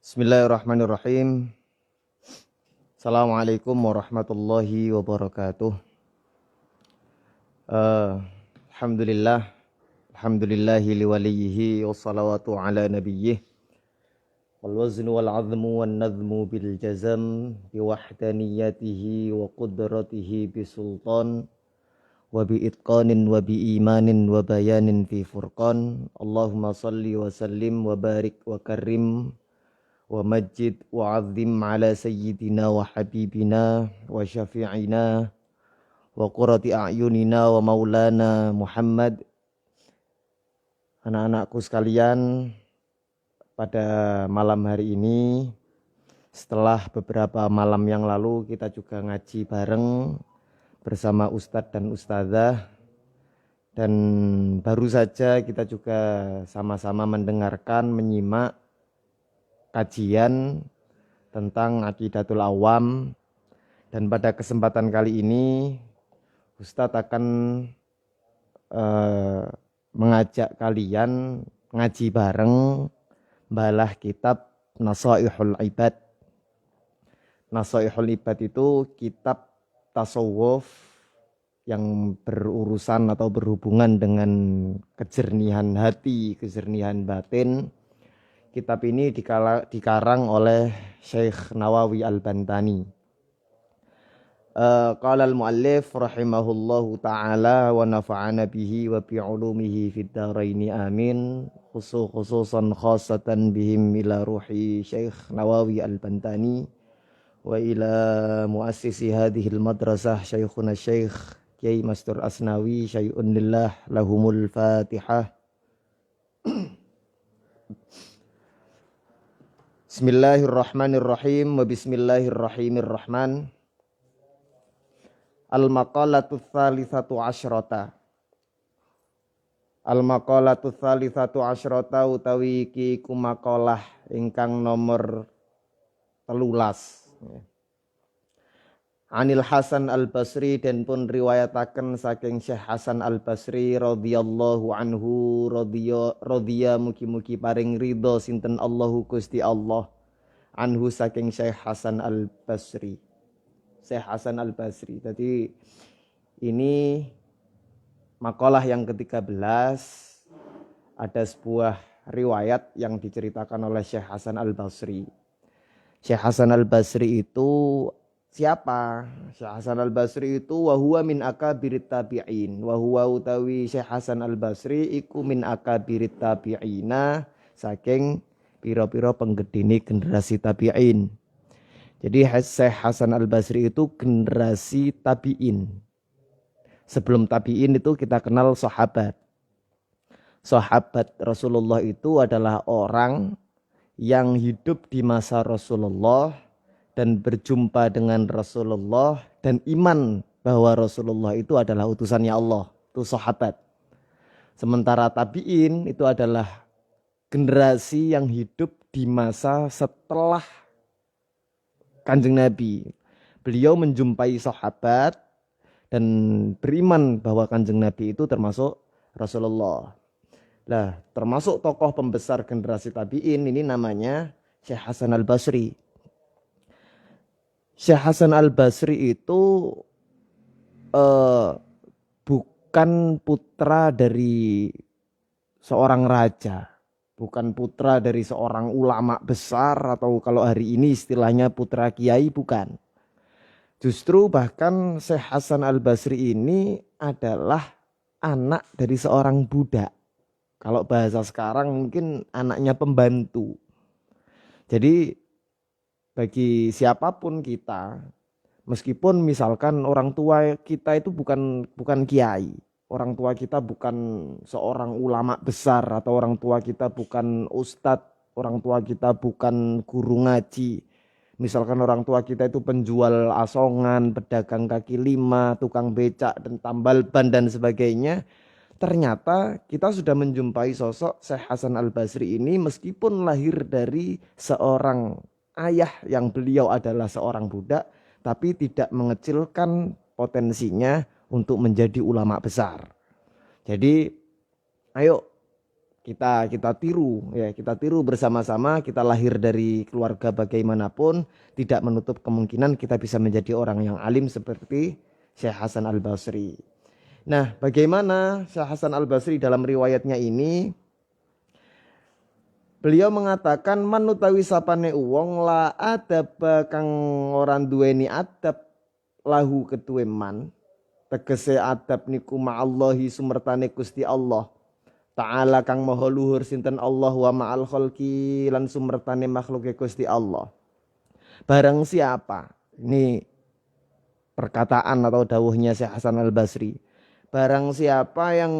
Bismillahirrahmanirrahim. Assalamualaikum warahmatullahi wabarakatuh. Alhamdulillah. Alhamdulillahi liwaliyihi wassalawatu ala nabiyyih. Wal waznu wal azmu wan nazmu bil jazam biwahdaniyatihi wa qudratihi bisultan wa bi itqanin wa bi imanin wa bayanin fi furqan. Allahumma salli wa sallim wa barik wa karim wa majid wa azim ala sayyidina wa habibina wa syafi'ina wa qurrati a'yunina wa maulana Muhammad. Anak-anakku sekalian, pada malam hari ini setelah beberapa malam yang lalu kita juga ngaji bareng bersama Ustadz dan Ustadzah, dan baru saja kita juga sama-sama mendengarkan, menyimak kajian tentang Aqidatul Awam. Dan pada kesempatan kali ini Ustadz akan mengajak kalian ngaji bareng balah kitab Nasaihul Ibad. Nasaihul Ibad itu kitab tasawuf yang berurusan atau berhubungan dengan kejernihan hati, kejernihan batin. Kitab ini dikarang oleh Syekh Nawawi Al-Bantani. Qala al-muallif rahimahullahu ta'ala wa nafa'ana bihi wa bi'ulumihi fid dharaini amin. Khususan khasatan bihim ila ruhi Syekh Nawawi Al-Bantani wa ila muassisi hadhil madrasah Syekhuna Syekh Kiai Mastur Asnawi syai'un lillah lahumul Fatihah. Bismillahirrahmanirrahim wa bismillahirrahmanirrahman. Al-maqalatu tsalitsatu asyrata. Al-maqalatu tsalitsatu asyrata utawi iki ku maqalah ingkang nomor 13. Anil Hasan Al-Basri, dan pun riwayataken saking Syekh Hasan Al-Basri radhiyallahu anhu, radhiya mugi-mugi paring ridho sinten Allahu Gusti Allah, anhu saking Syekh Hasan Al-Basri. Syekh Hasan Al-Basri. Jadi ini makalah yang ke-13, ada sebuah riwayat yang diceritakan oleh Syekh Hasan Al-Basri. Syekh Hasan Al-Basri itu siapa? Syekh Hasan Al-Basri itu wahuwa min akabirit tabi'in. Wahuwa utawi Syekh Hasan Al-Basri iku min akabirit tabi'ina, saking piro-piro penggedini generasi tabi'in. Jadi Syekh Hasan Al-Basri itu generasi tabi'in. Sebelum tabi'in itu kita kenal sahabat. Sahabat Rasulullah itu adalah orang yang hidup di masa Rasulullah dan berjumpa dengan Rasulullah dan iman bahwa Rasulullah itu adalah utusannya Allah. Itu sahabat. Sementara tabi'in itu adalah generasi yang hidup di masa setelah Kanjeng Nabi. Beliau menjumpai sahabat dan beriman bahwa Kanjeng Nabi itu termasuk Rasulullah. Nah, termasuk tokoh pembesar generasi tabi'in ini namanya Syekh Hasan Al-Basri. Syekh Hasan Al-Basri itu bukan putra dari seorang raja, bukan putra dari seorang ulama besar, atau kalau hari ini istilahnya putra kiai, bukan. Justru bahkan Syekh Hasan Al-Basri ini adalah anak dari seorang budak. Kalau bahasa sekarang mungkin anaknya pembantu. Jadi bagi siapapun kita, meskipun misalkan orang tua kita itu bukan kiai, orang tua kita bukan seorang ulama besar, atau orang tua kita bukan ustadz, orang tua kita bukan guru ngaji. Misalkan orang tua kita itu penjual asongan, pedagang kaki lima, tukang becak, dan tambal ban dan sebagainya. Ternyata kita sudah menjumpai sosok Syekh Hasan Al-Basri ini meskipun lahir dari seorang ayah yang beliau adalah seorang budak, tapi tidak mengecilkan potensinya untuk menjadi ulama besar. Jadi ayo kita tiru ya, kita tiru bersama-sama. Kita lahir dari keluarga bagaimanapun, tidak menutup kemungkinan kita bisa menjadi orang yang alim seperti Syekh Hasan Al-Basri. Nah, bagaimana Syekh Hasan Al-Basri dalam riwayatnya ini? Beliau mengatakan manutawi sapane wong la adab kang orang duweni adab lahu ketuwe man. Tegese adab niku ma'allahi sumertane Gusti Allah Ta'ala kang maha luhur sinten Allah wa ma'al khalqi lan sumertane makhluke Gusti Allah. Barang siapa, ini perkataan atau dawuhnya Syekh Hasan Al-Basri, barang siapa yang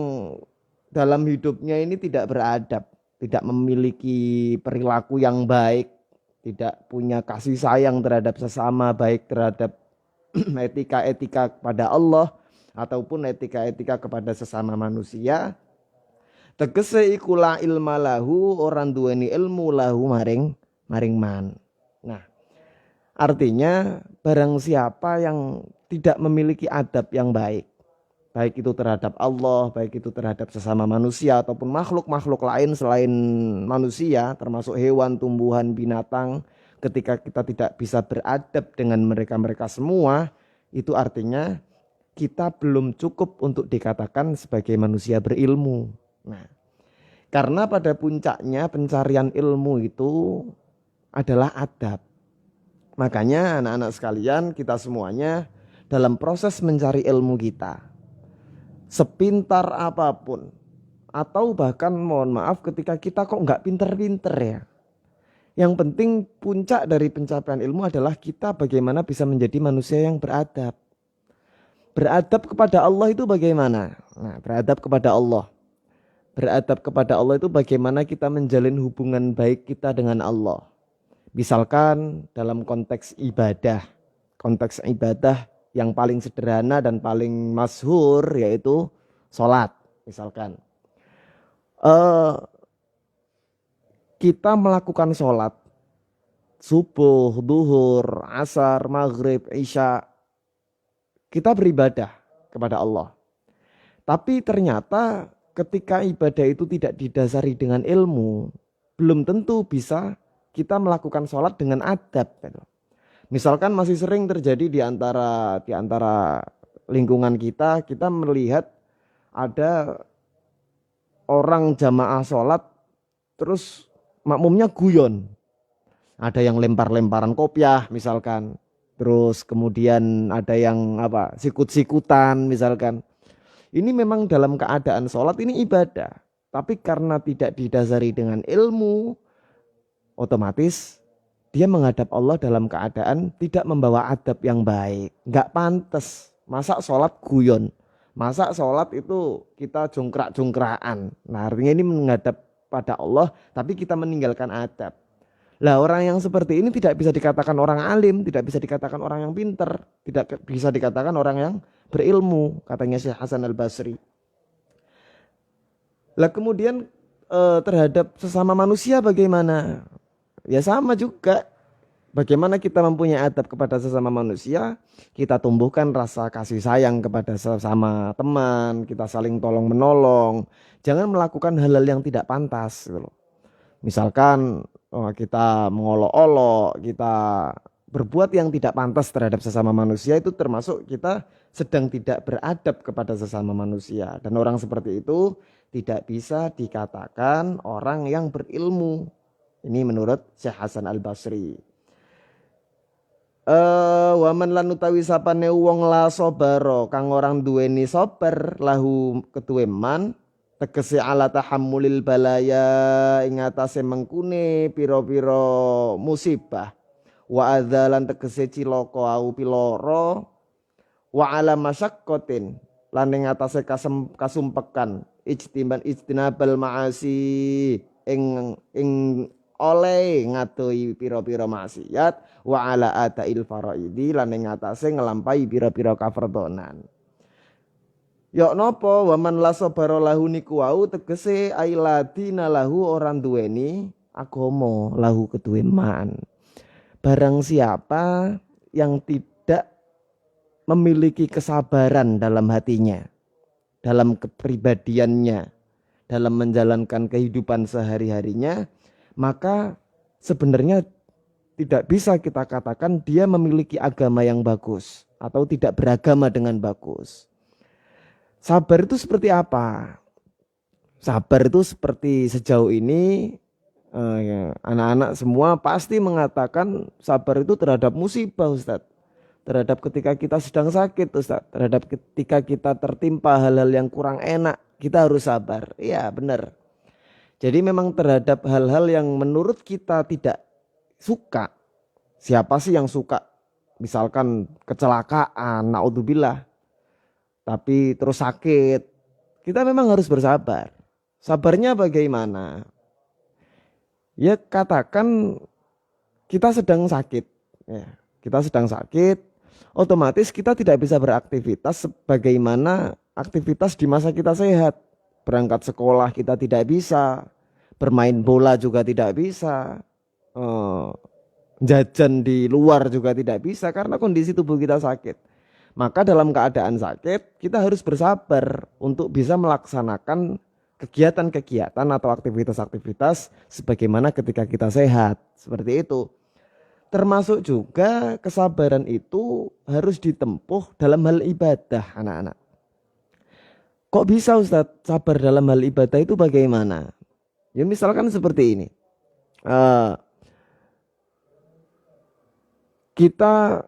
dalam hidupnya ini tidak beradab, tidak memiliki perilaku yang baik, tidak punya kasih sayang terhadap sesama, baik terhadap etika-etika kepada Allah ataupun etika-etika kepada sesama manusia, tegese iku la ilma lahu, orang duweni ilmu lahu maring man. Nah, artinya barang siapa yang tidak memiliki adab yang baik, baik itu terhadap Allah, baik itu terhadap sesama manusia ataupun makhluk-makhluk lain selain manusia, termasuk hewan, tumbuhan, binatang, ketika kita tidak bisa beradab dengan mereka-mereka semua, itu artinya kita belum cukup untuk dikatakan sebagai manusia berilmu. Nah, karena pada puncaknya pencarian ilmu itu adalah adab. Makanya anak-anak sekalian, kita semuanya dalam proses mencari ilmu kita, sepintar apapun, atau bahkan mohon maaf ketika kita kok nggak pinter-pinter ya, yang penting puncak dari pencapaian ilmu adalah kita bagaimana bisa menjadi manusia yang beradab. Beradab kepada Allah itu bagaimana? Nah, beradab kepada Allah. Beradab kepada Allah itu bagaimana kita menjalin hubungan baik kita dengan Allah. Misalkan dalam konteks ibadah yang paling sederhana dan paling masyhur yaitu sholat. Misalkan kita melakukan sholat subuh, duhur, asar, maghrib, isya, kita beribadah kepada Allah. Tapi ternyata ketika ibadah itu tidak didasari dengan ilmu, belum tentu bisa kita melakukan sholat dengan adab. Misalkan masih sering terjadi di antara lingkungan kita melihat ada orang jamaah sholat terus makmumnya guyon. Ada yang lempar-lemparan kopiah misalkan. Terus kemudian ada yang sikut-sikutan misalkan. Ini memang dalam keadaan sholat ini ibadah. Tapi karena tidak didasari dengan ilmu, otomatis dia menghadap Allah dalam keadaan tidak membawa adab yang baik. Nggak pantas. Masa sholat guyon. Masa sholat itu kita jongkrak-jongkrakan. Nah, artinya ini menghadap pada Allah tapi kita meninggalkan adab. Lah, orang yang seperti ini tidak bisa dikatakan orang alim, tidak bisa dikatakan orang yang pinter, tidak bisa dikatakan orang yang berilmu, katanya Syekh Hasan Al-Basri. Lah kemudian terhadap sesama manusia bagaimana? Ya sama juga. Bagaimana kita mempunyai adab kepada sesama manusia, kita tumbuhkan rasa kasih sayang kepada sesama teman, kita saling tolong menolong. Jangan melakukan hal-hal yang tidak pantas gitu loh. Misalkan kita mengolok-olok, kita berbuat yang tidak pantas terhadap sesama manusia, itu termasuk kita sedang tidak beradab kepada sesama manusia. Dan orang seperti itu tidak bisa dikatakan orang yang berilmu. Ini menurut Syekh Hasan Al-Basri. Waman lan utawi sapane wong la sabaro kang orang duweni sabar lahu ketuwe man, tegese ala tahammulil balaya ing atase mengkune pira-pira musibah, wa adzalan tegese cilaka au piloro, wa ala masyaqqatin lan ing atase kasumpekan ijtinabal ma'asi ing oleh ngatui pira-pira maksiat, wa ala atail faraidi lan ing atase nglampahi pira-pira kafardonan. Ya napa waman la sabara lahu niku wau tegese ailadina lahu orang duweni agama lahu keduwe man. Barang siapa yang tidak memiliki kesabaran dalam hatinya, dalam kepribadiannya, dalam menjalankan kehidupan sehari-harinya, maka sebenarnya tidak bisa kita katakan dia memiliki agama yang bagus atau tidak beragama dengan bagus. Sabar itu seperti apa? Sabar itu seperti sejauh ini anak-anak semua pasti mengatakan sabar itu terhadap musibah, Ustadz. Terhadap ketika kita sedang sakit, Ustadz. Terhadap ketika kita tertimpa hal-hal yang kurang enak, kita harus sabar. Iya, benar. Jadi memang terhadap hal-hal yang menurut kita tidak suka. Siapa sih yang suka? Misalkan kecelakaan, naudzubillah. Tapi terus sakit. Kita memang harus bersabar. Sabarnya bagaimana? Ya katakan kita sedang sakit. Ya, kita sedang sakit. Otomatis kita tidak bisa beraktivitas sebagaimana aktivitas di masa kita sehat. Berangkat sekolah kita tidak bisa. Bermain bola juga tidak bisa. Jajan di luar juga tidak bisa karena kondisi tubuh kita sakit. Maka dalam keadaan sakit kita harus bersabar untuk bisa melaksanakan kegiatan-kegiatan atau aktivitas-aktivitas sebagaimana ketika kita sehat. Seperti itu. Termasuk juga kesabaran itu harus ditempuh dalam hal ibadah, anak-anak. Kok bisa Ustadz sabar dalam hal ibadah itu bagaimana? Ya misalkan seperti ini. Kita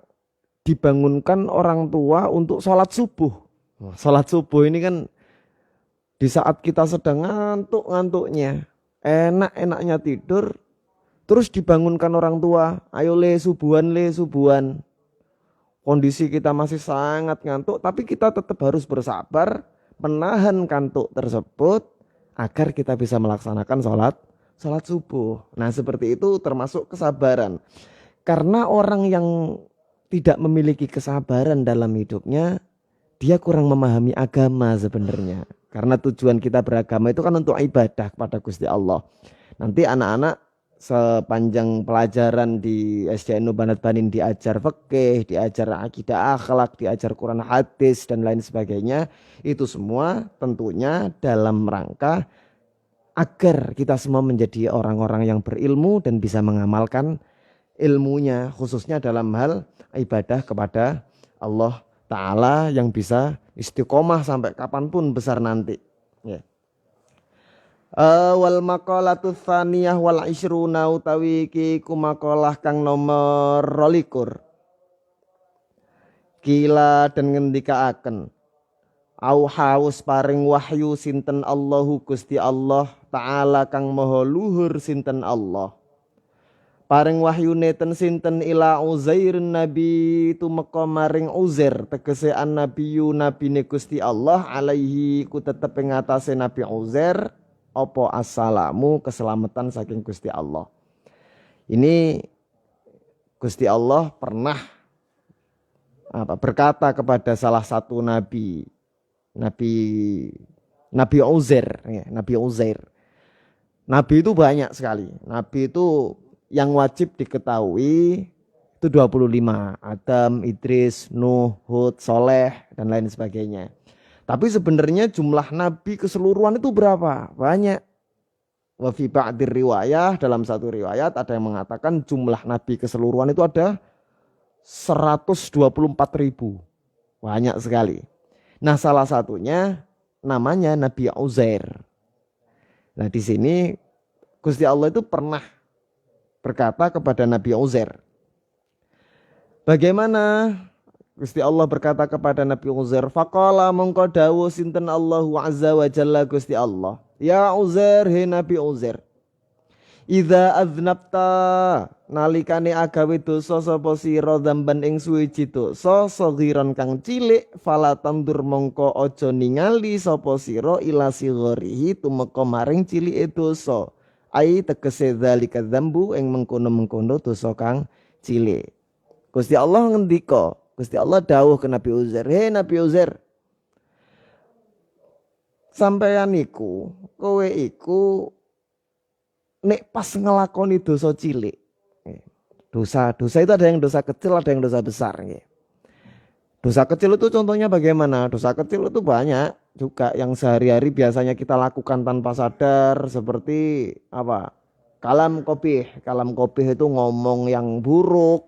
dibangunkan orang tua untuk sholat subuh. Sholat subuh ini kan di saat kita sedang ngantuk-ngantuknya, enak-enaknya tidur, terus dibangunkan orang tua, ayo le subuhan. Kondisi kita masih sangat ngantuk, tapi kita tetap harus bersabar, menahan kantuk tersebut, agar kita bisa melaksanakan sholat subuh. Nah seperti itu termasuk kesabaran. Karena orang yang tidak memiliki kesabaran dalam hidupnya, dia kurang memahami agama sebenarnya. Karena tujuan kita beragama itu kan untuk ibadah kepada Gusti Allah. Nanti anak-anak sepanjang pelajaran di SDN Nubanat Banin diajar fikih, diajar akidah akhlak, diajar Quran hadis dan lain sebagainya. Itu semua tentunya dalam rangka agar kita semua menjadi orang-orang yang berilmu dan bisa mengamalkan ilmunya, khususnya dalam hal ibadah kepada Allah Ta'ala yang bisa istiqomah sampai kapanpun besar nanti. Ya. Wal maqalatu tsaniyah wal ishruna utawi iki ku maqalah kang nomor 22. Kila dan ngendikaaken auhaus paring wahyu sinten Allahu Gusti Allah Ta'ala kang maha luhur sinten Allah. Paring wahyu neten sinten ila Uzair nabi tumeka maring Uzair tegese an nabiyu nabine Gusti Allah alaihi ku tetep ing atase Nabi Uzair apa assalamu keselamatan saking Gusti Allah. Ini Gusti Allah pernah berkata kepada salah satu nabi Uzair ya, Nabi Uzair. Nabi itu banyak sekali. Nabi itu yang wajib diketahui itu 25. Adam, Idris, Nuh, Hud, Soleh dan lain sebagainya. Tapi sebenarnya jumlah nabi keseluruhan itu berapa? Banyak. Wa fi ba'dir riwayah, dalam satu riwayat ada yang mengatakan jumlah nabi keseluruhan itu ada 124.000. Banyak sekali. Nah, salah satunya namanya Nabi Uzair. Nah, di sini Gusti Allah itu pernah berkata kepada Nabi Uzair. Bagaimana Gusti Allah berkata kepada Nabi Uzair? Faqala mongko dawuh sinten Allahu azza wa jalla Gusti Allah. Ya Uzair, he Nabi Uzair. Idza aznabta nalikane agawe dosa sapa sira dzamban ing suwiji dosa saghiran kang cilik fala tandur mongko aja ningali sapa sira ila sigharihi tumeka maring cilike dosa. Ai tegese zalika dzambu ing mengkono-mengkono dosa kang cilik. Gusti Allah ngendika, Gusti Allah dawuh ke Nabi Uzair, "Hei Nabi Uzair, sampeyan iku, kowe iku nek pas ngelakoni dosa cilik. Dosa itu ada yang dosa kecil, ada yang dosa besar. Dosa kecil itu contohnya bagaimana? Dosa kecil itu banyak juga yang sehari-hari biasanya kita lakukan tanpa sadar, seperti apa? Kalam kopih. Kalam kopih itu ngomong yang buruk,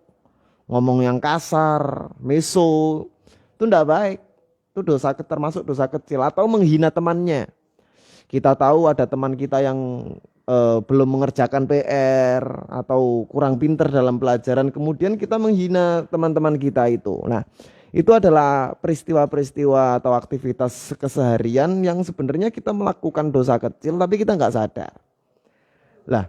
ngomong yang kasar, meso. Itu enggak baik. Itu termasuk dosa kecil. Atau menghina temannya. Kita tahu ada teman kita yang belum mengerjakan PR atau kurang pinter dalam pelajaran, kemudian kita menghina teman-teman kita itu. Nah, itu adalah peristiwa-peristiwa atau aktivitas keseharian yang sebenarnya kita melakukan dosa kecil tapi kita nggak sadar. Lah,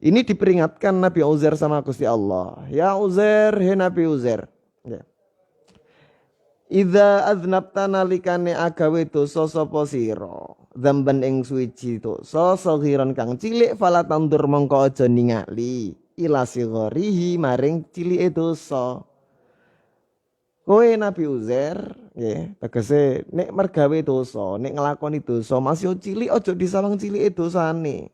ini diperingatkan Nabi Uzair sama Gusti Allah. Ya Uzair, he Nabi Uzair. Ya. Idza aznabta nalikane agawe dosa sapa sira, dzamban ing suwiji dosa saghiran kang cilik fala tandur mongko aja ningali ila sigharihi maring cilike dosa. Kowe Nabi Uzair nggih, tegese nek mergawe dosa, nek nglakoni dosa masih cilik aja disawang cilike dosane.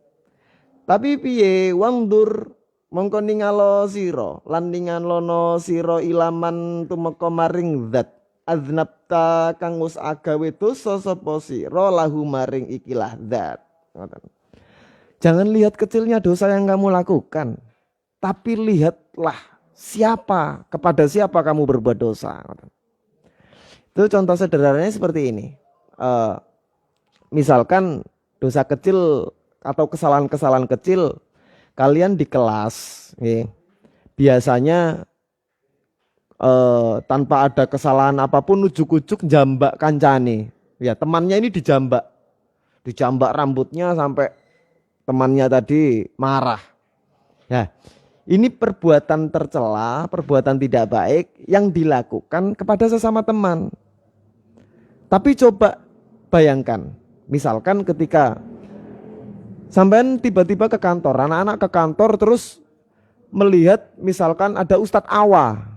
Tapi piye wandur mongko ningalo sira lan ningalono sira ilaman tumeka maring zat aznabta kang wis agawe dosa sapa sira lahu maring ikilah zat. Jangan lihat kecilnya dosa yang kamu lakukan, tapi lihatlah kepada siapa kamu berbuat dosa. Itu contoh sederhananya seperti ini. Misalkan dosa kecil atau kesalahan-kesalahan kecil kalian di kelas, biasanya tanpa ada kesalahan apapun ujuk-ujuk jambak kancane. Ya, temannya ini dijambak rambutnya sampai temannya tadi marah. Ya, ini perbuatan tercela, perbuatan tidak baik yang dilakukan kepada sesama teman. Tapi coba bayangkan, misalkan ketika sampean tiba-tiba ke kantor, anak-anak ke kantor terus melihat misalkan ada Ustadz Awa.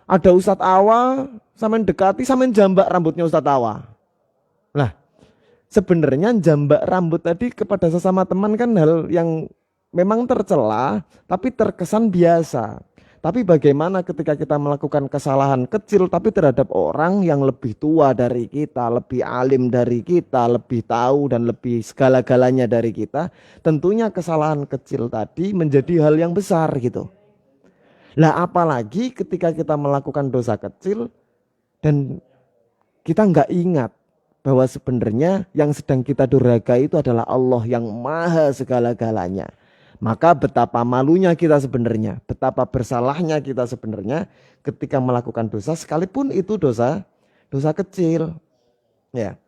Ada Ustadz Awa, sampean dekati, sampean jambak rambutnya Ustadz Awa. Nah, sebenarnya jambak rambut tadi kepada sesama teman kan hal yang memang tercela, tapi terkesan biasa. Tapi bagaimana ketika kita melakukan kesalahan kecil tapi terhadap orang yang lebih tua dari kita, lebih alim dari kita, lebih tahu dan lebih segala-galanya dari kita, tentunya kesalahan kecil tadi menjadi hal yang besar gitu. Lah apalagi ketika kita melakukan dosa kecil dan kita nggak ingat bahwa sebenarnya yang sedang kita durhakai itu adalah Allah yang maha segala-galanya. Maka betapa malunya kita sebenarnya, betapa bersalahnya kita sebenarnya ketika melakukan dosa sekalipun itu dosa kecil. Ya.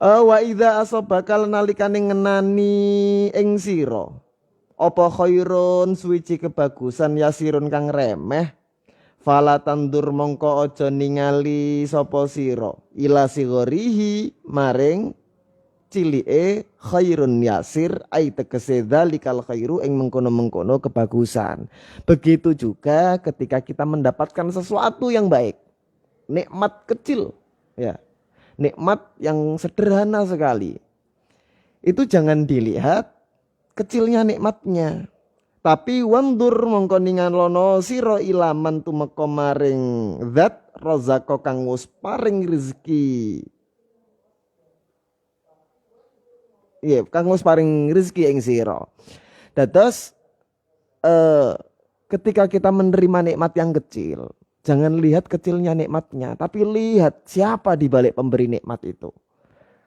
Wa idza asabaka nalikane ngenani ing sira apa khairun suwiji kebagusan yasirun kang remeh fala tandur mongko aja ningali sapa sira ila sigharihi maring cilike khairun yasir ai tegese dzalikal khairu ing mengkono-mengkono kebagusan. Begitu juga ketika kita mendapatkan sesuatu yang baik, nikmat kecil ya, nikmat yang sederhana sekali, itu jangan dilihat kecilnya nikmatnya, tapi wandur mongko ningalono sira ilaman tumeka maring zat razaqo kang wis paring rezeki. Iya, kang wis paring rezeki ing sira. Dados ketika kita menerima nikmat yang kecil, jangan lihat kecilnya nikmatnya, tapi lihat siapa di balik pemberi nikmat itu.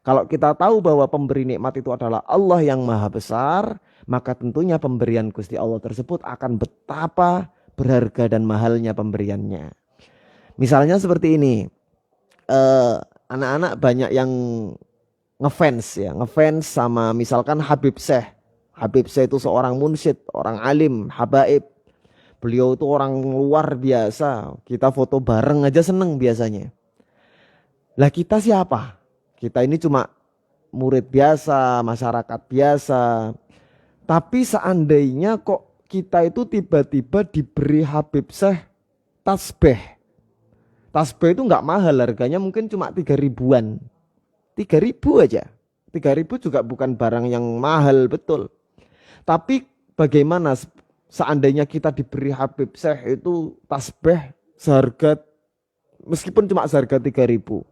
Kalau kita tahu bahwa pemberi nikmat itu adalah Allah yang maha besar, maka tentunya pemberian Gusti Allah tersebut akan betapa berharga dan mahalnya pemberiannya. Misalnya seperti ini, anak-anak banyak yang ngefans sama misalkan Habib Syekh. Habib Syekh itu seorang munsyid, orang alim, habaib. Beliau itu orang luar biasa, kita foto bareng aja seneng biasanya. Lah kita siapa? Kita ini cuma murid biasa, masyarakat biasa. Tapi seandainya kok kita itu tiba-tiba diberi Habib Syekh tasbih. Tasbih itu nggak mahal, harganya mungkin cuma 3 ribuan. 3 ribu aja. 3 ribu juga bukan barang yang mahal betul. Tapi bagaimana seandainya kita diberi Habib Syekh itu tasbih seharga meskipun cuma seharga 3.000,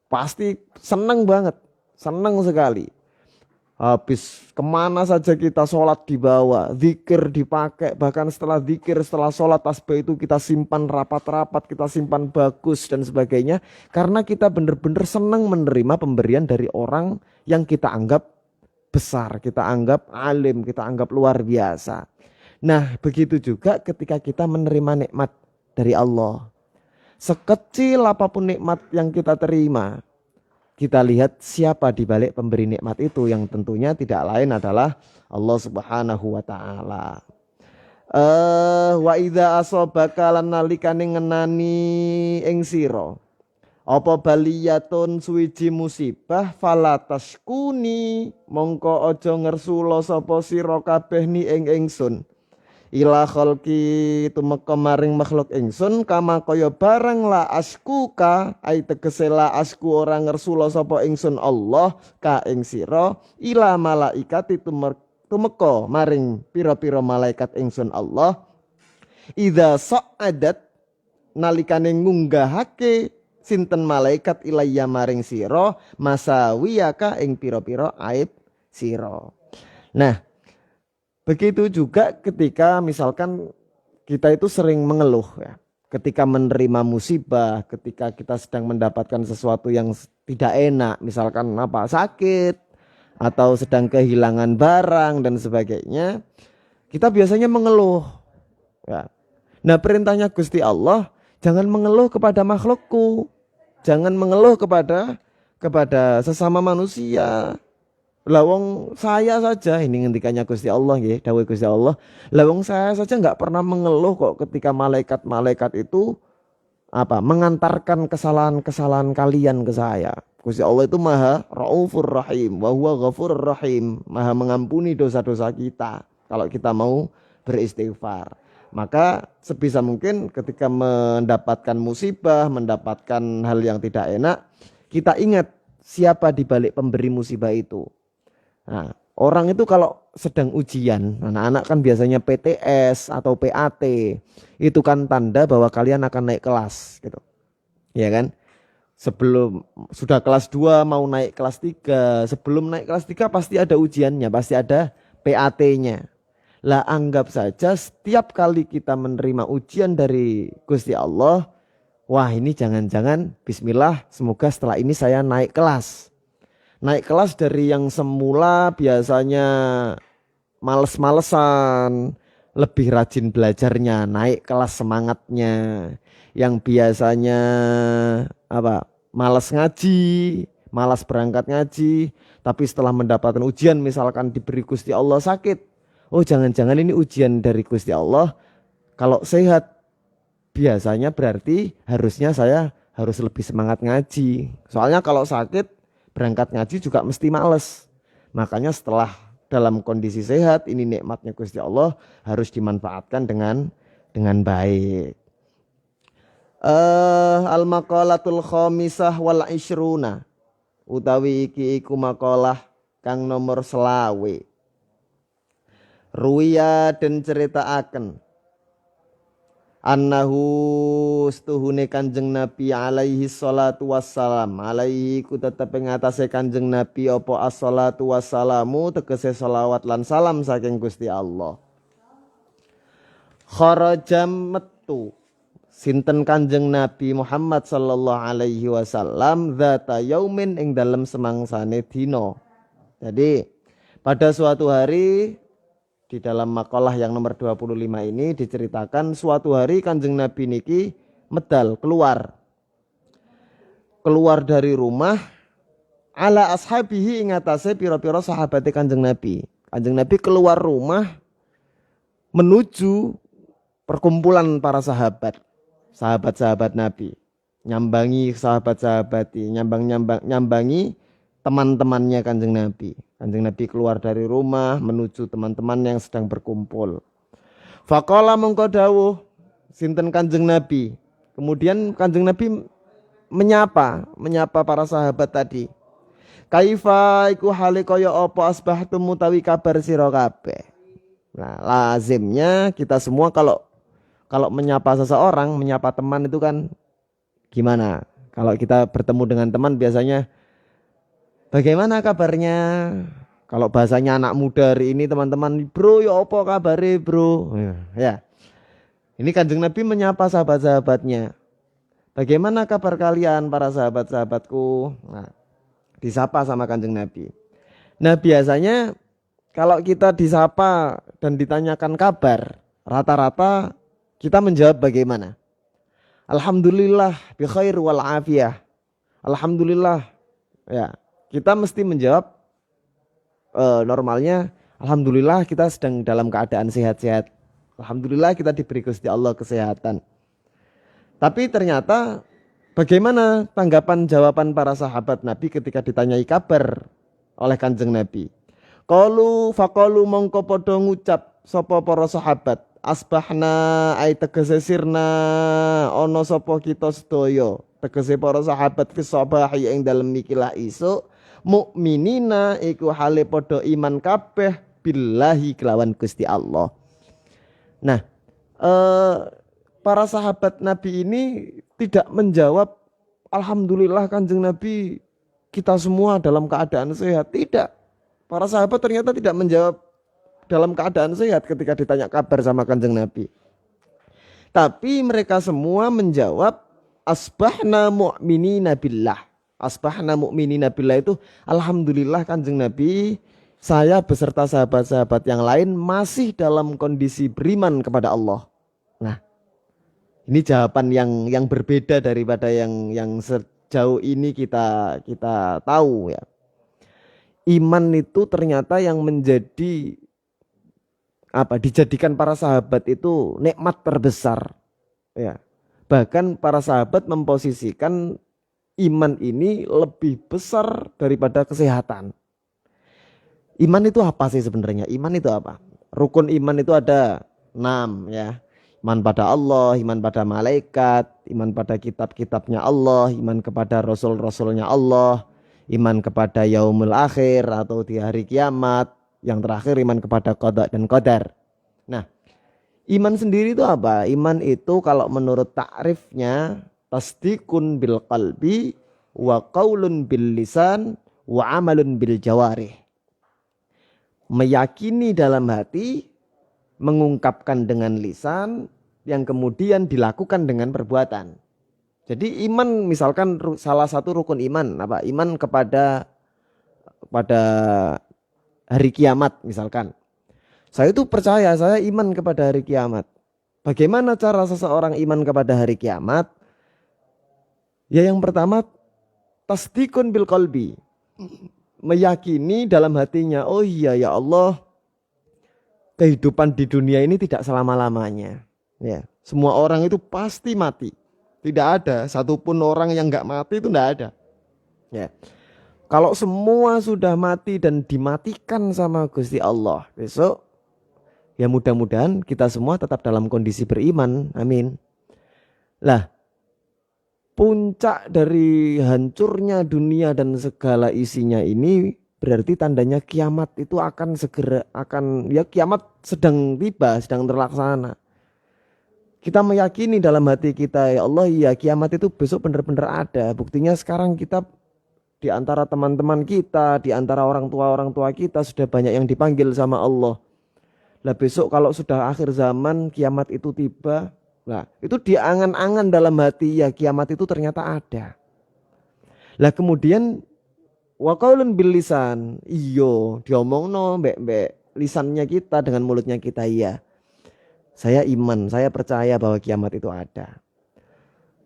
pasti seneng banget, seneng sekali. Habis kemana saja kita sholat dibawa, zikir dipakai, bahkan setelah zikir, setelah sholat tasbih itu kita simpan rapat-rapat, kita simpan bagus dan sebagainya. Karena kita benar-benar senang menerima pemberian dari orang yang kita anggap besar, kita anggap alim, kita anggap luar biasa. Nah begitu juga ketika kita menerima nikmat dari Allah. Sekecil apapun nikmat yang kita terima, kita lihat siapa di balik pemberi nikmat itu, yang tentunya tidak lain adalah Allah Subhanahu wa taala. Wa idza asobaka lan nalikane ngenani ing sira apa baliyatun suwiji musibah fala tashkuni mongko aja ngersula sapa sira kabeh ni ing ingsun ila khalqi tumeka maring makhluk ingsun kama kaya barang la askuka ai tegese la asku ora ngersula sapa ingsun Allah ka ing sira ila malaikati tumeka maring pira-pira malaikat ingsun Allah idza sa'adat nalikane ngunggahake sinten malaikat ilayya maring sira masawiyaka ing pira-pira aib sira. Nah begitu juga ketika misalkan kita itu sering mengeluh ya. Ketika menerima musibah, ketika kita sedang mendapatkan sesuatu yang tidak enak, misalkan apa sakit atau sedang kehilangan barang dan sebagainya, kita biasanya mengeluh ya. Nah perintahnya Gusti Allah, jangan mengeluh kepada makhlukku, jangan mengeluh kepada sesama manusia. Lawong saya saja, ini ngendikannya Gusti Allah nggih, dawuh Gusti Allah. Lawong saya saja nggak pernah mengeluh kok ketika malaikat-malaikat itu mengantarkan kesalahan-kesalahan kalian ke saya. Gusti Allah itu Maha Raufur Rahim, wa huwa Ghafurur Rahim, Maha mengampuni dosa-dosa kita kalau kita mau beristighfar. Maka sebisa mungkin ketika mendapatkan musibah, mendapatkan hal yang tidak enak, kita ingat siapa di balik pemberi musibah itu. Nah, orang itu kalau sedang ujian, anak-anak kan biasanya PTS atau PAT, itu kan tanda bahwa kalian akan naik kelas gitu. Ya kan? Sebelum sudah kelas 2 mau naik kelas 3, sebelum naik kelas 3 pasti ada ujiannya, pasti ada PAT-nya. Lah anggap saja setiap kali kita menerima ujian dari Gusti Allah, wah ini jangan-jangan bismillah semoga setelah ini saya naik kelas. Naik kelas dari yang semula biasanya males-malesan, lebih rajin belajarnya, naik kelas semangatnya. Yang biasanya malas ngaji, malas berangkat ngaji, tapi setelah mendapatkan ujian misalkan diberi Gusti Allah sakit, oh jangan-jangan ini ujian dari Gusti Allah. Kalau sehat biasanya berarti harusnya saya harus lebih semangat ngaji. Soalnya kalau sakit berangkat ngaji juga mesti males. Makanya setelah dalam kondisi sehat, ini nikmatnya Gusti Allah harus dimanfaatkan dengan baik. Al-maqalatul khamisah wal ishruna, utawi iki iku makalah kang nomor selawe. Ruya dan ceritaaken annahu stuhune Kanjeng Nabi alaihi salatu wassalam, alaihi ku tetep ing atase Kanjeng Nabi apa as-salatu wassalamu tegese selawat lan salam saking Gusti Allah. Kharaja metu sinten Kanjeng Nabi Muhammad sallallahu alaihi wasallam dzata yaumin ing dalem semangsane dina. Jadi pada suatu hari, di dalam makalah yang nomor 25 ini diceritakan suatu hari Kanjeng Nabi niki medal keluar dari rumah ala ashabihi ing atase pira-pira sahabate Kanjeng Nabi. Kanjeng Nabi keluar rumah menuju perkumpulan para sahabat-sahabat Nabi. Nyambangi nyambangi teman-temannya Kanjeng Nabi. Kanjeng Nabi keluar dari rumah menuju teman-teman yang sedang berkumpul. Faqala mongko dawuh sinten Kanjeng Nabi. Kemudian Kanjeng Nabi menyapa para sahabat tadi. Kaifa iku hale kaya apa asbahtum mutawi kabar sira kabeh. Nah, lazimnya kita semua kalau menyapa seseorang, menyapa teman itu kan Gimana? Kalau kita bertemu dengan teman biasanya, bagaimana kabarnya? Kalau bahasanya anak muda hari ini teman-teman, bro ya apa kabare bro? Ya, ini Kanjeng Nabi menyapa sahabat-sahabatnya. Bagaimana kabar kalian para sahabat-sahabatku? Nah, disapa sama Kanjeng Nabi. Nah biasanya kalau kita disapa dan ditanyakan kabar, rata-rata kita menjawab bagaimana? Alhamdulillah bi khair wal afiyah. Alhamdulillah. Ya, kita mesti menjawab normalnya alhamdulillah kita sedang dalam keadaan sehat-sehat. Alhamdulillah kita diberi Gusti Allah kesehatan. Tapi ternyata bagaimana tanggapan jawaban para sahabat Nabi ketika ditanyai kabar oleh Kanjeng Nabi? Qalu faqalu mongko padha ngucap sapa para sahabat, asbahna ay tegese sirna ana sapa kita sedaya, tegese para sahabat fi sabahi ing dalem ikilah isuk mukminina iku hale padha iman kabeh billahi kelawan Gusti Allah. Nah, para sahabat Nabi ini tidak menjawab alhamdulillah Kanjeng Nabi kita semua dalam keadaan sehat. Tidak. Para sahabat ternyata tidak menjawab dalam keadaan sehat ketika ditanya kabar sama Kanjeng Nabi. Tapi mereka semua menjawab asbahna mu'minina billah. Asbahna mu'minina billah itu alhamdulillah Kanjeng Nabi, saya beserta sahabat-sahabat yang lain masih dalam kondisi beriman kepada Allah. Nah, ini jawaban yang berbeda daripada yang sejauh ini kita tahu ya. Iman itu ternyata yang menjadi dijadikan para sahabat itu nikmat terbesar ya. Bahkan para sahabat memposisikan iman ini lebih besar daripada kesehatan. Iman itu apa sih sebenarnya? Iman itu apa? Rukun iman itu ada 6 ya. Iman pada Allah, iman pada malaikat, iman pada kitab-kitabnya Allah, iman kepada rasul-rasulnya Allah, iman kepada yaumul akhir atau di hari kiamat, yang terakhir iman kepada qada dan qadar. Nah, iman sendiri itu apa? Iman itu kalau menurut takrifnya tasdikun bil qalbi wa qaulun bil lisan wa amalun bil jawarih. Meyakini dalam hati, mengungkapkan dengan lisan, yang kemudian dilakukan dengan perbuatan. Jadi iman misalkan salah satu rukun iman apa? Iman kepada hari kiamat misalkan. Saya itu percaya, saya iman kepada hari kiamat. Bagaimana cara seseorang iman kepada hari kiamat? Ya yang pertama tasdikun bil qalbi. Meyakini dalam hatinya, oh iya ya Allah, kehidupan di dunia ini tidak selama-lamanya. Ya, semua orang itu pasti mati. Tidak ada satupun orang yang nggak mati, itu tidak ada. Ya, kalau semua sudah mati dan dimatikan sama Gusti Allah besok, ya mudah-mudahan kita semua tetap dalam kondisi beriman. Amin. Lah, puncak dari hancurnya dunia dan segala isinya ini berarti tandanya kiamat itu akan segera kiamat sedang tiba, sedang terlaksana. Kita meyakini dalam hati kita, ya Allah, ya kiamat itu besok benar-benar ada. Buktinya sekarang kita di antara teman-teman kita, di antara orang tua kita sudah banyak yang dipanggil sama Allah. Lah besok kalau sudah akhir zaman kiamat itu tiba, nah itu diangan-angan dalam hati, ya kiamat itu ternyata ada. Lah kemudian wa qaulun bil lisan, iyo diomongno mbek lisannya kita dengan mulutnya kita, iya. Saya iman, saya percaya bahwa kiamat itu ada.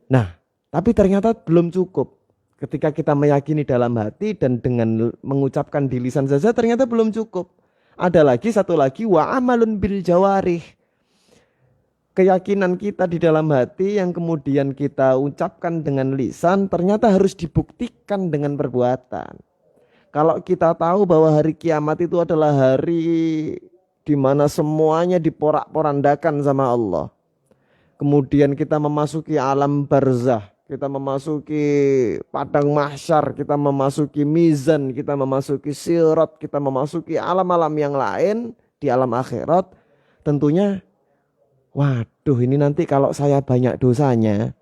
Nah, tapi ternyata belum cukup. Ketika kita meyakini dalam hati dan dengan mengucapkan di lisan saja ternyata belum cukup. Ada lagi satu lagi wa amalun bil jawarih. Keyakinan kita di dalam hati yang kemudian kita ucapkan dengan lisan ternyata harus dibuktikan dengan perbuatan. Kalau kita tahu bahwa hari kiamat itu adalah hari di mana semuanya diporak-porandakan sama Allah. Kemudian kita memasuki alam barzah, kita memasuki padang mahsyar, kita memasuki mizan, kita memasuki sirat, kita memasuki alam-alam yang lain di alam akhirat. Tentunya, waduh ini nanti kalau saya banyak dosanya,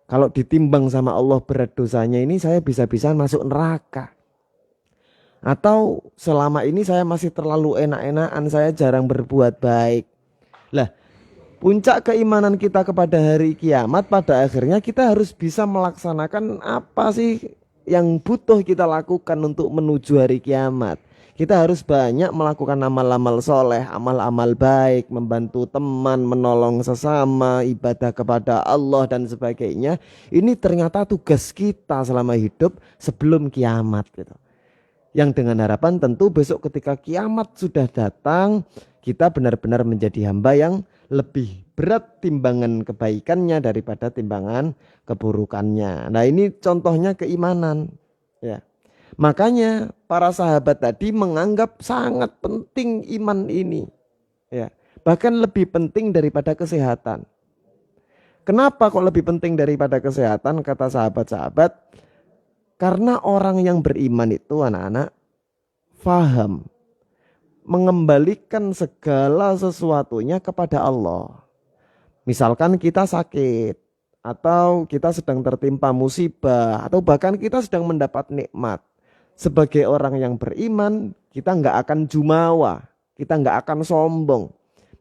Kalau ditimbang sama Allah berat dosanya ini, saya bisa-bisa masuk neraka. Atau selama ini saya masih terlalu enak-enakan, saya jarang berbuat baik. Lah, puncak keimanan kita kepada hari kiamat pada akhirnya kita harus bisa melaksanakan apa sih yang butuh kita lakukan untuk menuju hari kiamat. Kita harus banyak melakukan amal-amal soleh, amal-amal baik, membantu teman, menolong sesama, ibadah kepada Allah dan sebagainya. Ini ternyata tugas kita selama hidup sebelum kiamat gitu. Yang dengan harapan tentu besok ketika kiamat sudah datang, kita benar-benar menjadi hamba yang lebih berat timbangan kebaikannya daripada timbangan keburukannya. Nah, ini contohnya keimanan ya. Makanya para sahabat tadi menganggap sangat penting iman ini ya. Bahkan lebih penting daripada kesehatan. Kenapa kok lebih penting daripada kesehatan kata sahabat-sahabat? Karena orang yang beriman itu anak-anak faham mengembalikan segala sesuatunya kepada Allah. Misalkan kita sakit, atau kita sedang tertimpa musibah, atau bahkan kita sedang mendapat nikmat. Sebagai orang yang beriman, kita nggak akan jumawa, kita nggak akan sombong.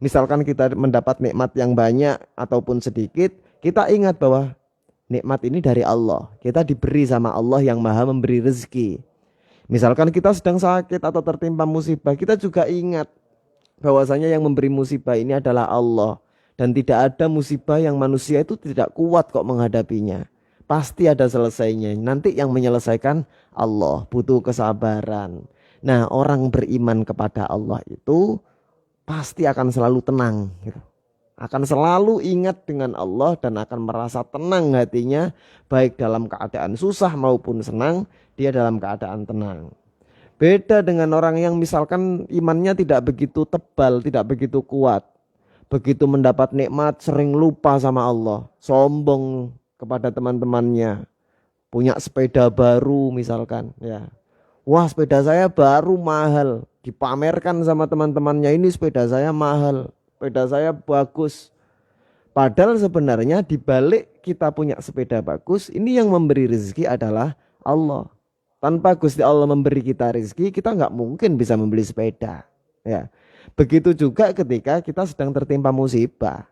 Misalkan kita mendapat nikmat yang banyak ataupun sedikit, kita ingat bahwa nikmat ini dari Allah. Kita diberi sama Allah yang maha memberi rezeki. Misalkan kita sedang sakit atau tertimpa musibah, kita juga ingat bahwasanya yang memberi musibah ini adalah Allah. Dan tidak ada musibah yang manusia itu tidak kuat kok menghadapinya. Pasti ada selesainya. Nanti yang menyelesaikan Allah, butuh kesabaran. Nah, orang beriman kepada Allah itu pasti akan selalu tenang gitu. Akan selalu ingat dengan Allah dan akan merasa tenang hatinya, baik dalam keadaan susah maupun senang, dia dalam keadaan tenang. Beda dengan orang yang misalkan imannya tidak begitu tebal, tidak begitu kuat. Begitu mendapat nikmat sering lupa sama Allah, sombong kepada teman-temannya, punya sepeda baru misalkan ya. Wah, sepeda saya baru mahal, dipamerkan sama teman-temannya, ini sepeda saya mahal, sepeda saya bagus. Padahal sebenarnya di balik kita punya sepeda bagus, ini yang memberi rezeki adalah Allah. Tanpa Gusti Allah memberi kita rezeki, kita nggak mungkin bisa membeli sepeda ya. Begitu juga ketika kita sedang tertimpa musibah.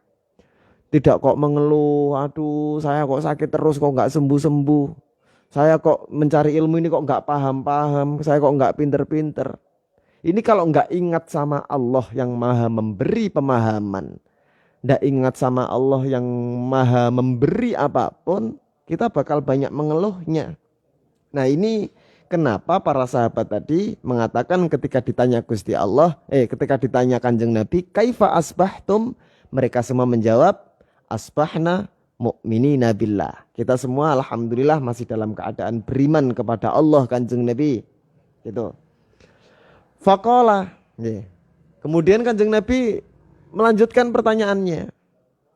Tidak kok mengeluh, aduh saya kok sakit terus kok nggak sembuh-sembuh. Saya kok mencari ilmu ini kok nggak paham-paham, saya kok nggak pinter-pinter. Ini kalau nggak ingat sama Allah yang maha memberi pemahaman, nggak ingat sama Allah yang maha memberi apapun, kita bakal banyak mengeluhnya. Nah, ini kenapa para sahabat tadi mengatakan ketika ditanya Gusti Allah, ketika ditanya Kanjeng Nabi, kaifa asbahtum? Mereka semua menjawab, asbahna mu'minina billah. Kita semua alhamdulillah masih dalam keadaan beriman kepada Allah Kanjeng Nabi. Gitu. Faqala. Kemudian Kanjeng Nabi melanjutkan pertanyaannya.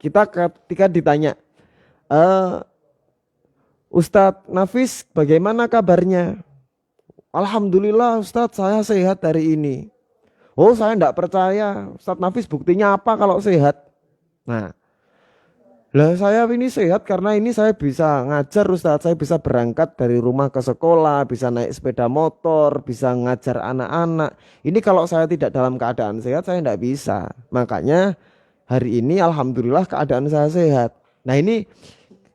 Kita ketika ditanya, Ustadz Nafis bagaimana kabarnya? Alhamdulillah Ustadz saya sehat hari ini. Oh saya enggak percaya Ustadz Nafis, buktinya apa kalau sehat? Nah, lah saya ini sehat karena ini saya bisa ngajar Ustadz. Saya bisa berangkat dari rumah ke sekolah, bisa naik sepeda motor, bisa ngajar anak-anak. Ini kalau saya tidak dalam keadaan sehat saya enggak bisa. Makanya hari ini alhamdulillah keadaan saya sehat. Nah, ini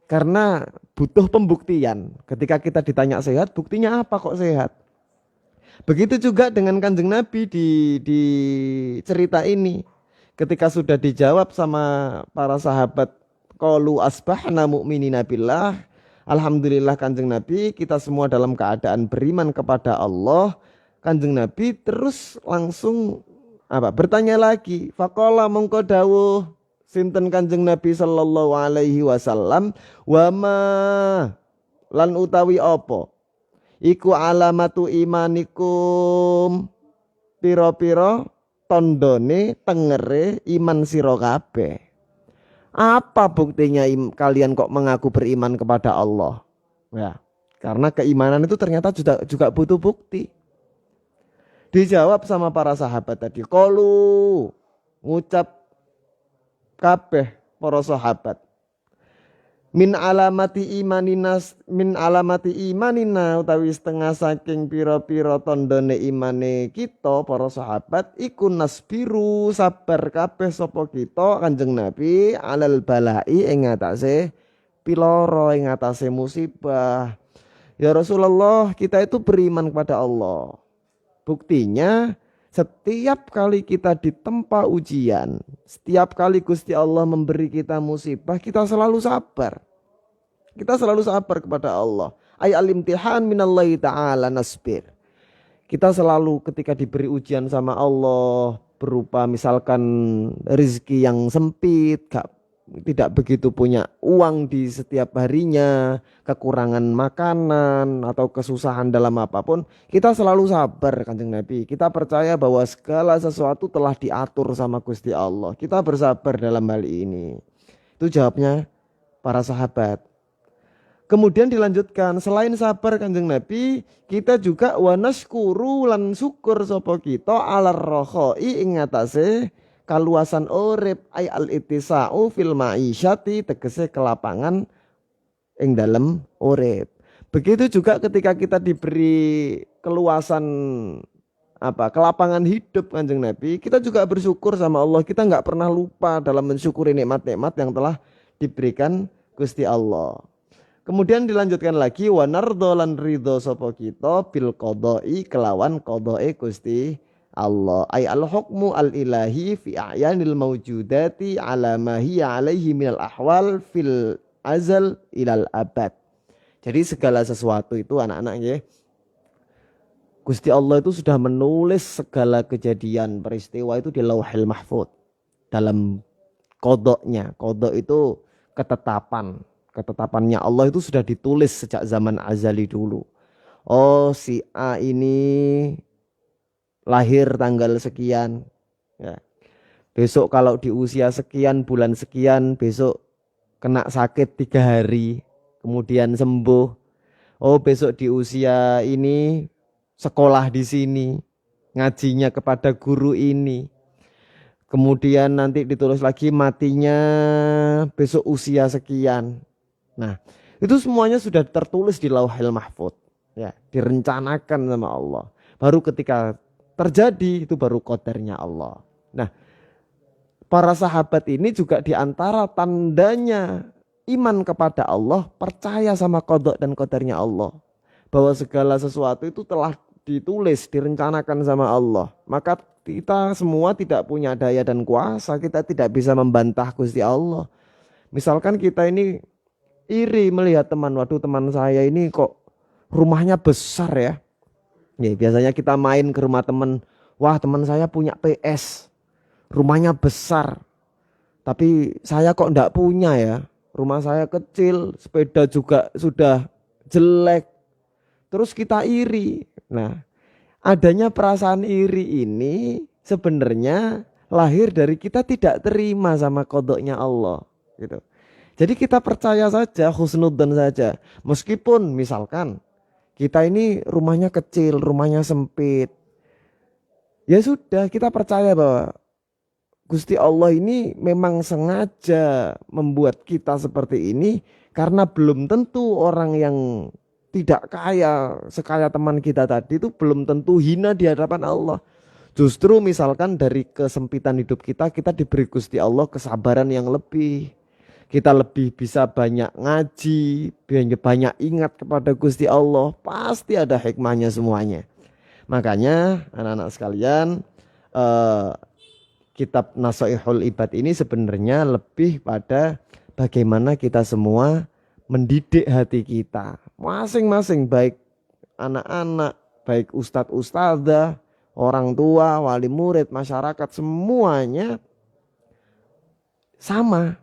karena butuh pembuktian. Ketika kita ditanya sehat, buktinya apa kok sehat? Begitu juga dengan Kanjeng Nabi di cerita ini. Ketika sudah dijawab sama para sahabat, qalu asbahna mu'minina billah. Alhamdulillah Kanjeng Nabi, kita semua dalam keadaan beriman kepada Allah. Kanjeng Nabi terus langsung bertanya lagi. Faqala mongko dawuh sinten Kanjeng Nabi sallallahu alaihi wasallam, wa ma lan utawi apa iku alamatu imanikum, piro-piro tondone tengere iman sira kabeh. Apa buktinya kalian kok mengaku beriman kepada Allah? Ya, karena keimanan itu ternyata juga butuh bukti. Dijawab sama para sahabat tadi, qalu ngucap kabeh para sahabat, Min alamati imanina utawi setengah saking pira-pira tandane imane kita para sahabat iku nasbiru sabar kabeh sapa kita Kanjeng Nabi alal balai ing atase piloro ing atase musibah. Ya Rasulullah, kita itu beriman kepada Allah. Buktinya setiap kali kita ditempa ujian, setiap kali Gusti Allah memberi kita musibah, kita selalu sabar. Kita selalu sabar kepada Allah. Ay al-imtihan minallahi ta'ala nasbir. Kita selalu ketika diberi ujian sama Allah berupa misalkan rezeki yang sempit, tidak begitu punya uang di setiap harinya, kekurangan makanan atau kesusahan dalam apapun, kita selalu sabar Kanjeng Nabi. Kita percaya bahwa segala sesuatu telah diatur sama Gusti Allah. Kita bersabar dalam hal ini. Itu jawabnya para sahabat. Kemudian dilanjutkan, selain sabar Kanjeng Nabi, kita juga wanaskuru lan syukur sapa kita alar rohoi ing atase kaluasan urip ay al ittisa'u fil ma'isyati tegese kelapangan ing dalem urip. Begitu juga ketika kita diberi keluasan kelapangan hidup Kanjeng Nabi, kita juga bersyukur sama Allah. Kita nggak pernah lupa dalam mensyukuri nikmat-nikmat yang telah diberikan Gusti Allah. Kemudian dilanjutkan lagi wa nardho lan ridho sapa kita bil qada'i kelawan qada'i Gusti Allah ay al hukmu al ilahi fi a'yanil mawjudati ala ma hiya alaihi minal ahwal fil azal ilal abad. Jadi segala sesuatu itu anak-anak ya, Gusti Allah itu sudah menulis segala kejadian peristiwa itu di Lauhil Mahfuz dalam kodoknya. Kodok itu ketetapannya Allah itu sudah ditulis sejak zaman azali dulu. Oh, si A ini lahir tanggal sekian ya. Besok kalau di usia sekian bulan sekian besok kena sakit 3 hari kemudian sembuh. Oh, besok di usia ini sekolah di sini, ngajinya kepada guru ini. Kemudian nanti ditulis lagi matinya besok usia sekian. Nah, itu semuanya sudah tertulis di Lauhil Mahfuz ya, direncanakan sama Allah. Baru ketika terjadi itu baru qadarnya Allah. Nah, para sahabat ini juga diantara tandanya iman kepada Allah, percaya sama qada dan qadarnya Allah, bahwa segala sesuatu itu telah ditulis, direncanakan sama Allah. Maka kita semua tidak punya daya dan kuasa, kita tidak bisa membantah Gusti Allah. Misalkan kita ini iri melihat teman, waduh teman saya ini kok rumahnya besar ya. Ya, biasanya kita main ke rumah teman, wah teman saya punya PS, rumahnya besar, tapi saya kok enggak punya ya, rumah saya kecil, sepeda juga sudah jelek, terus kita iri. Nah, adanya perasaan iri ini sebenarnya lahir dari kita tidak terima sama kodoknya Allah gitu. Jadi kita percaya saja, husnudzon saja, meskipun misalkan kita ini rumahnya kecil, rumahnya sempit. Ya sudah, kita percaya bahwa Gusti Allah ini memang sengaja membuat kita seperti ini karena belum tentu orang yang tidak kaya sekaya teman kita tadi itu belum tentu hina di hadapan Allah. Justru misalkan dari kesempitan hidup kita diberi Gusti Allah kesabaran yang lebih. Kita lebih bisa banyak ngaji, banyak ingat kepada Gusti Allah, pasti ada hikmahnya semuanya. Makanya anak-anak sekalian, kitab Nasaihul Ibad ini sebenarnya lebih pada bagaimana kita semua mendidik hati kita. Masing-masing, baik anak-anak, baik ustadz ustadzah, orang tua, wali murid, masyarakat, semuanya sama.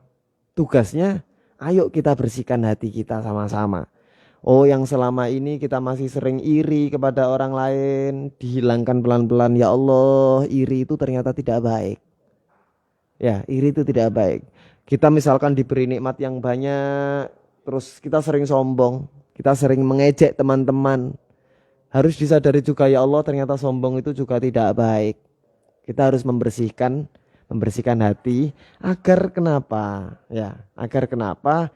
Tugasnya, ayo kita bersihkan hati kita sama-sama. Oh, yang selama ini kita masih sering iri kepada orang lain, dihilangkan pelan-pelan. Ya Allah, iri itu ternyata tidak baik. Ya, iri itu tidak baik. Kita misalkan diberi nikmat yang banyak, terus kita sering sombong, kita sering mengejek teman-teman. Harus disadari juga, ya Allah, ternyata sombong itu juga tidak baik. Kita harus membersihkan hati agar kenapa? Ya, agar kenapa?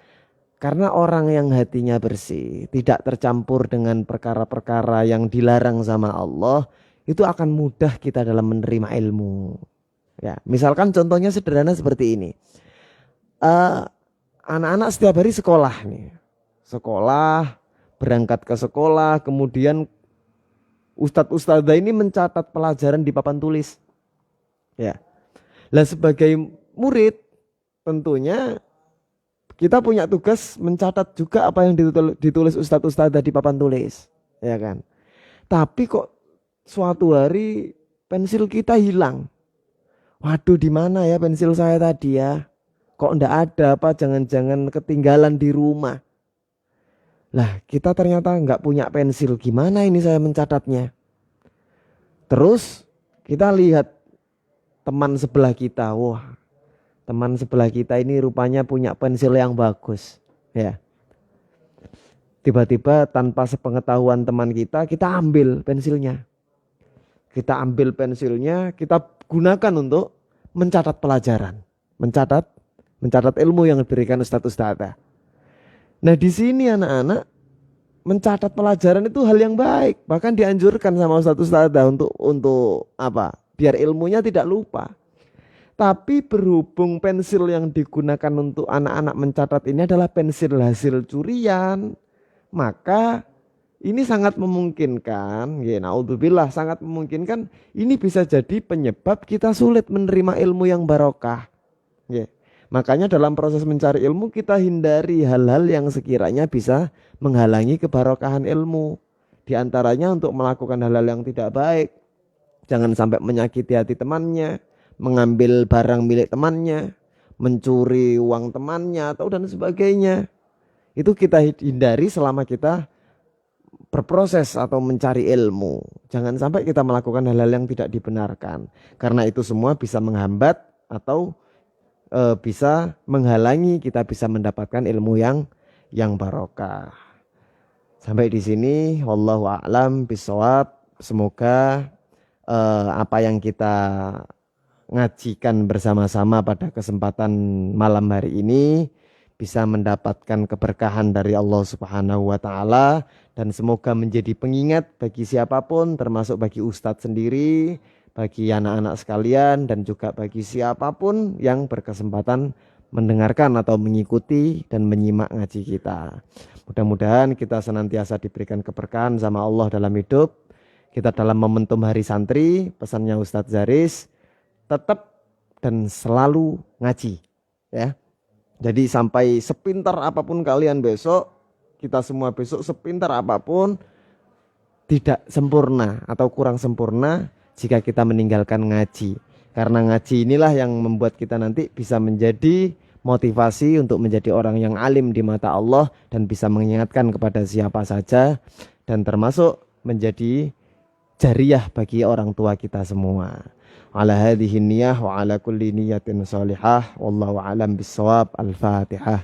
Karena orang yang hatinya bersih, tidak tercampur dengan perkara-perkara yang dilarang sama Allah, itu akan mudah kita dalam menerima ilmu. Ya, misalkan contohnya sederhana seperti ini. Anak-anak setiap hari sekolah nih. Sekolah, berangkat ke sekolah, kemudian ustadz-ustadzah ini mencatat pelajaran di papan tulis. Ya. Lah sebagai murid tentunya kita punya tugas mencatat juga apa yang ditulis ustadz-ustadzah di papan tulis, ya kan? Tapi kok suatu hari pensil kita hilang. Waduh, di mana ya pensil saya tadi ya? Kok ndak ada, apa jangan-jangan ketinggalan di rumah? Lah, kita ternyata nggak punya pensil. Gimana ini saya mencatatnya? Terus kita lihat teman sebelah kita. Wah, teman sebelah kita ini rupanya punya pensil yang bagus, ya. Tiba-tiba tanpa sepengetahuan teman kita ambil pensilnya. Kita ambil pensilnya, kita gunakan untuk mencatat pelajaran, mencatat ilmu yang diberikan ustadz-ustadzah. Nah, di sini anak-anak mencatat pelajaran itu hal yang baik, bahkan dianjurkan sama ustadz-ustadzah untuk apa? Biar ilmunya tidak lupa. Tapi berhubung pensil yang digunakan untuk anak-anak mencatat ini adalah pensil hasil curian, maka ini sangat memungkinkan, ya naudzubillah, sangat memungkinkan ini bisa jadi penyebab kita sulit menerima ilmu yang barokah. Ya. Makanya dalam proses mencari ilmu kita hindari hal-hal yang sekiranya bisa menghalangi kebarokahan ilmu. Di antaranya untuk melakukan hal-hal yang tidak baik. Jangan sampai menyakiti hati temannya, mengambil barang milik temannya, mencuri uang temannya atau dan sebagainya. Itu kita hindari selama kita berproses atau mencari ilmu. Jangan sampai kita melakukan hal-hal yang tidak dibenarkan, karena itu semua bisa menghambat atau bisa menghalangi kita bisa mendapatkan ilmu yang barokah. Sampai di sini wallahu a'lam bishawab. Semoga apa yang kita ngajikan bersama-sama pada kesempatan malam hari ini bisa mendapatkan keberkahan dari Allah Subhanahu wa taala, dan semoga menjadi pengingat bagi siapapun, termasuk bagi ustadz sendiri, bagi anak-anak sekalian, dan juga bagi siapapun yang berkesempatan mendengarkan atau mengikuti dan menyimak ngaji kita. Mudah-mudahan kita senantiasa diberikan keberkahan sama Allah dalam hidup kita. Dalam momentum hari santri, pesannya Ustadz Zaris, tetap dan selalu ngaji, ya. Jadi sampai sepintar apapun kalian besok, kita semua besok sepintar apapun, tidak sempurna atau kurang sempurna jika kita meninggalkan ngaji. Karena ngaji inilah yang membuat kita nanti bisa menjadi motivasi untuk menjadi orang yang alim di mata Allah dan bisa mengingatkan kepada siapa saja, dan termasuk menjadi jariyah bagi orang tua kita semua. Ala hadhihi niyah wa ala kulli niyatin salihah wallahu alam bissawab. Al-Fatihah.